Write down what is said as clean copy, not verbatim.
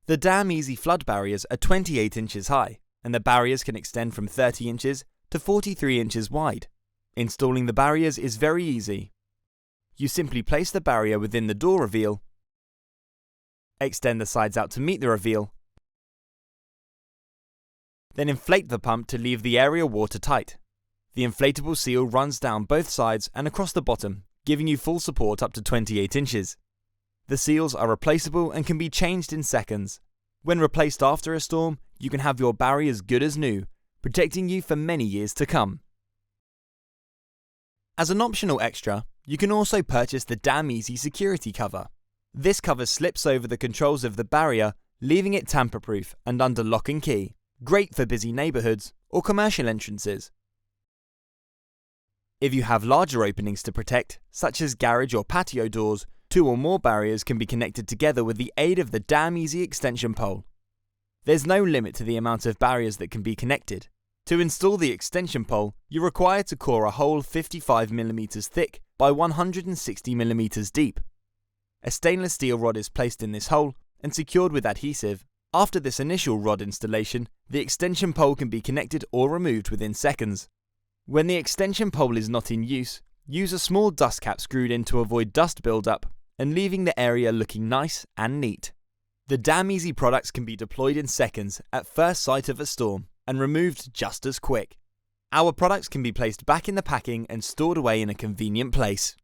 The Damn Easy flood barriers are 28 inches high, and the barriers can extend from 30 inches to 43 inches wide. Installing the barriers is very easy. You simply place the barrier within the door reveal, extend the sides out to meet the reveal, then inflate the pump to leave the area watertight. The inflatable seal runs down both sides and across the bottom, giving you full support up to 28 inches. The seals are replaceable and can be changed in seconds. When replaced after a storm, you can have your barriers good as new, protecting you for many years to come. As an optional extra, you can also purchase the Damn Easy security cover. This cover slips over the controls of the barrier, leaving it tamper-proof and under lock and key, great for busy neighbourhoods or commercial entrances. If you have larger openings to protect, such as garage or patio doors, 2 or more barriers can be connected together with the aid of the Damn Easy extension pole. There's no limit to the amount of barriers that can be connected. To install the extension pole, you're required to core a hole 55mm thick by 160mm deep. A stainless steel rod is placed in this hole and secured with adhesive. After this initial rod installation, the extension pole can be connected or removed within seconds. When the extension pole is not in use, use a small dust cap screwed in to avoid dust buildup and leaving the area looking nice and neat. The Damn Easy products can be deployed in seconds at first sight of a storm and removed just as quick. Our products can be placed back in the packing and stored away in a convenient place.